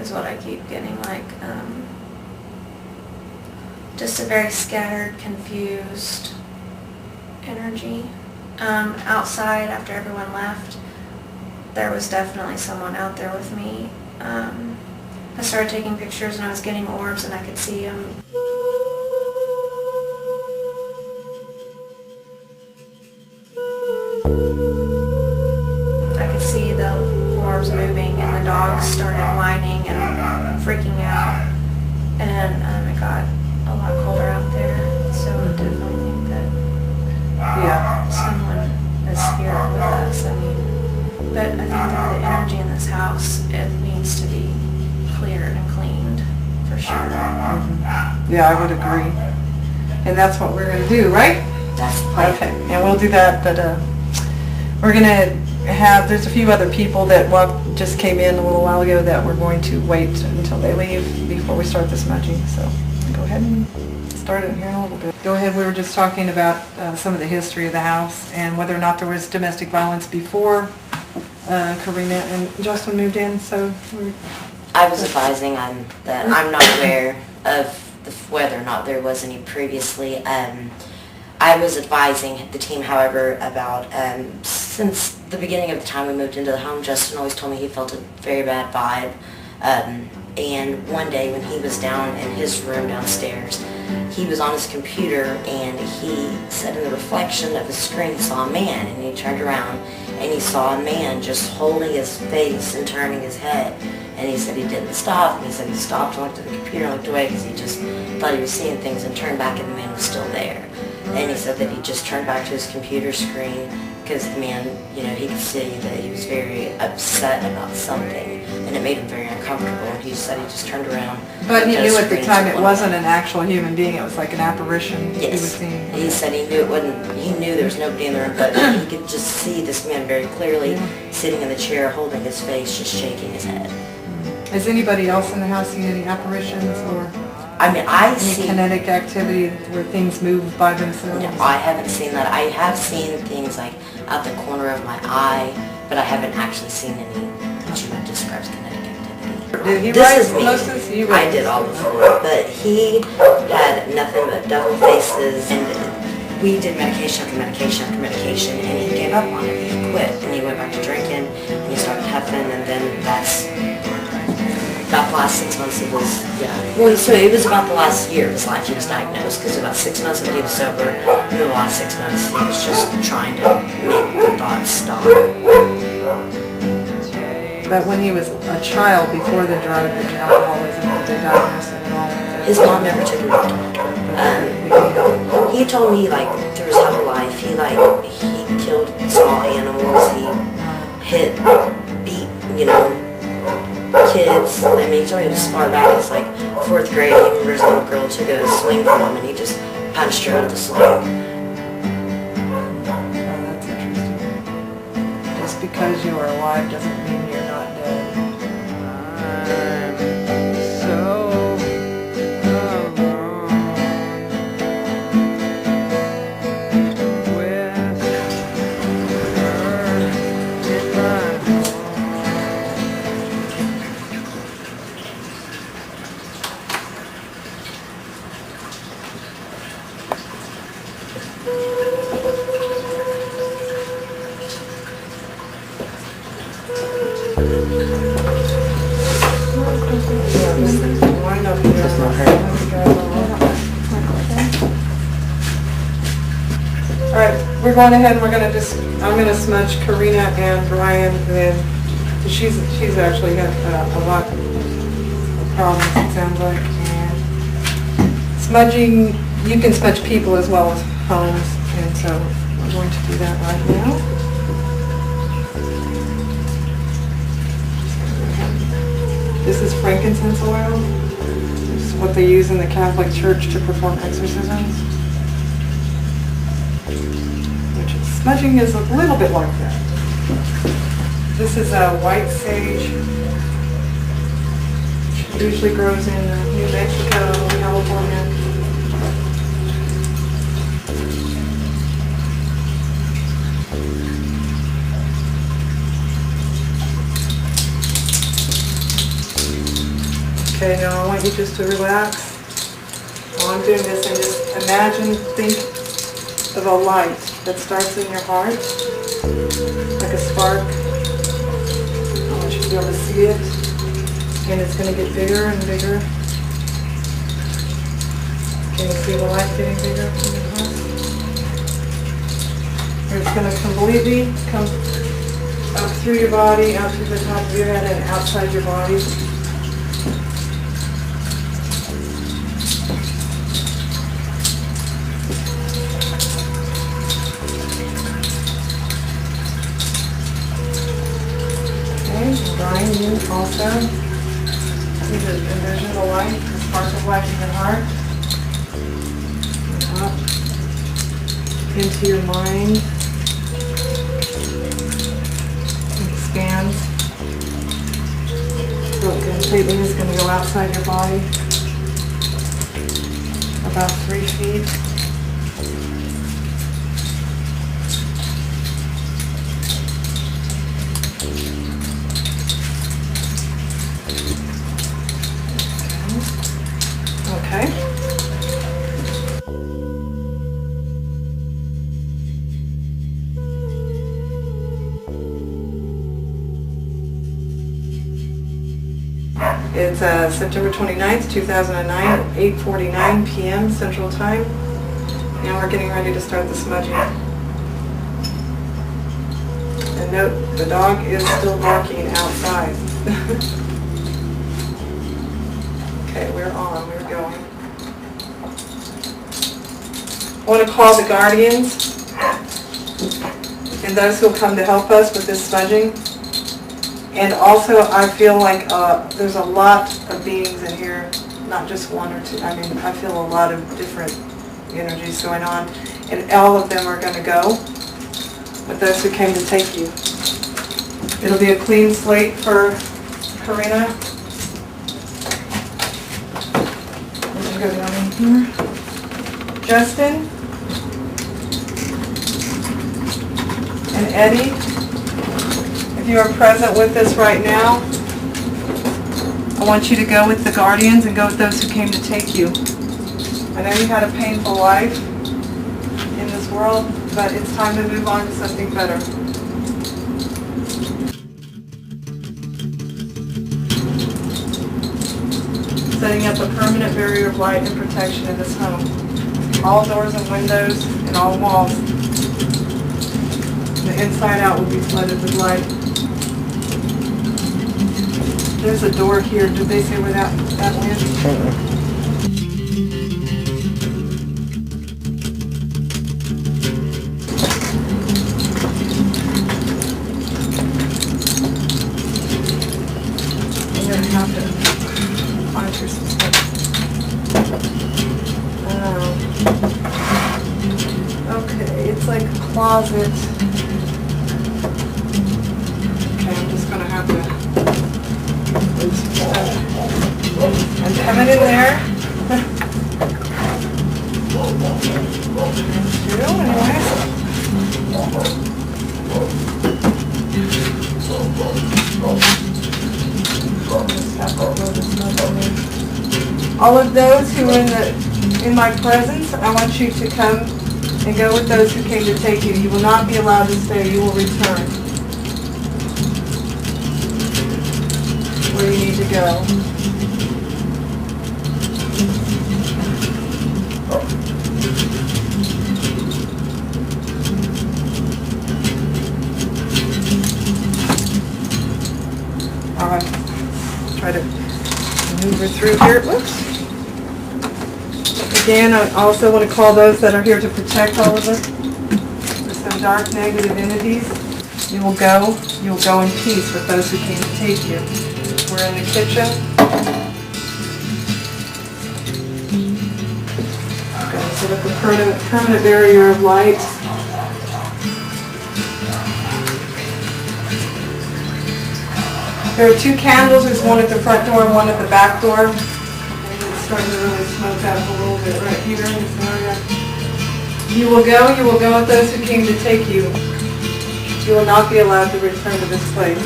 is what I keep getting, like, just a very scattered, confused energy. Outside, after everyone left, there was definitely someone out there with me. I started taking pictures and I was getting orbs and I could see them. I could see the orbs moving and the dogs started whining and freaking out. And it got a lot colder out there, so I definitely think that someone is here with us. I mean, but I think that the energy in this house, it needs to be cleared and cleaned, for sure. Mm-hmm. Yeah, I would agree. And that's what we're going to do, right? That's the plan. Okay, and we'll do that, but we're going to have, there's a few other people that just came in a little while ago that we're going to wait until they leave before we start the smudging, so go ahead and start it here in a little bit. Go ahead, we were just talking about some of the history of the house and whether or not there was domestic violence before Karina and Justin moved in, so I was advising that I'm not aware of whether or not there was any previously. I was advising the team, however, about since the beginning of the time we moved into the home, Justin always told me he felt a very bad vibe. And one day when he was down in his room downstairs, he was on his computer and he said in the reflection of the screen he saw a man, and he turned around and he saw a man just holding his face and turning his head. And he said he didn't stop, and he said he stopped and looked at the computer and looked away because he just thought he was seeing things, and turned back and the man was still there. And he said that he just turned back to his computer screen because the man, he could see that he was very upset about something, and it made him very uncomfortable, and he said he just turned around. But he knew at the time it wasn't an actual human being, it was like an apparition he was seeing. He said he knew there was nobody in the room, but he could just see this man very clearly sitting in the chair holding his face, just shaking his head. Has anybody else in the house seen any apparitions or any kinetic activity where things move by themselves? No, I haven't seen that. I have seen things like out the corner of my eye, but I haven't actually seen any that you would describe as kinetic activity. Did he write explosives? I did all before, but he had nothing but double faces, and we did medication after medication after medication, and he gave up on it. He quit, and he went back to drinking, and he started huffing, and then that's about the last 6 months of his, well, so it was about the last year of his life he was diagnosed, because about 6 months of it he was sober, and the last 6 months he was just trying to make the thoughts stop. But when he was a child, before the drug and alcoholism, did they diagnose him at all? His mom never took him to the doctor. He told me, through his whole life, he killed small animals, he hit, beat, kids. He told me as far back as 4th grade, he remembers a little girl took a swing from him and he just punched her out of the swing. Oh, that's interesting. Just because you are alive doesn't mean you're not dead. Alright, we're going ahead and I'm going to smudge Karina and Brian, and then she's actually had a lot of problems, it sounds like. And smudging, you can smudge people as well as homes, and so we're going to do that right now. This is frankincense oil. This is what they use in the Catholic Church to perform exorcisms. Smudging is a little bit like that. This is a white sage. It usually grows in New Mexico, California. Okay, now I want you just to relax while I'm doing this and just imagine, think of a light that starts in your heart, like a spark. I want you to be able to see it, and it's going to get bigger and bigger. Can you see the light getting bigger in your heart? It's going to completely come up through your body, out through the top of your head, and outside your body. Brian, you also see the envision the light, the spark of light in your heart, and up into your mind, expands. So it completely is going to go outside your body, about 3 feet. Okay. It's September 29th, 2009, 8:49 p.m. Central Time. Now we're getting ready to start the smudging. And note, the dog is still barking outside. Okay, we're on, we're going. I want to call the guardians and those who will come to help us with this smudging. And also, I feel like there's a lot of beings in here, not just one or two. I mean, I feel a lot of different energies going on, and all of them are going to go with those who came to take you. It'll be a clean slate for Karina. Go down in here. Justin and Eddie, if you are present with us right now, I want you to go with the guardians and go with those who came to take you. I know you had a painful life in this world, but it's time to move on to something better. Setting up a permanent barrier of light and protection in this home. All doors and windows and all walls. The inside out will be flooded with light. There's a door here. Did they say where that went? I'm going to have to monitor some stuff. Okay, it's like a closet. Okay, I'm just going to have to move some stuff. I'm coming in there. All of those who are in my presence, I want you to come and go with those who came to take you. You will not be allowed to stay. You will return where you need to go. All right. Try to maneuver through here. Whoops. Again, I also want to call those that are here to protect all of us. There's some dark negative entities. You will go in peace with those who came to take you. We're in the kitchen. Okay, set up a permanent barrier of light. There are 2 candles. There's one at the front door and one at the back door. It's starting to really smoke out a little bit right here in this area. You will go with those who came to take you. You will not be allowed to return to this place.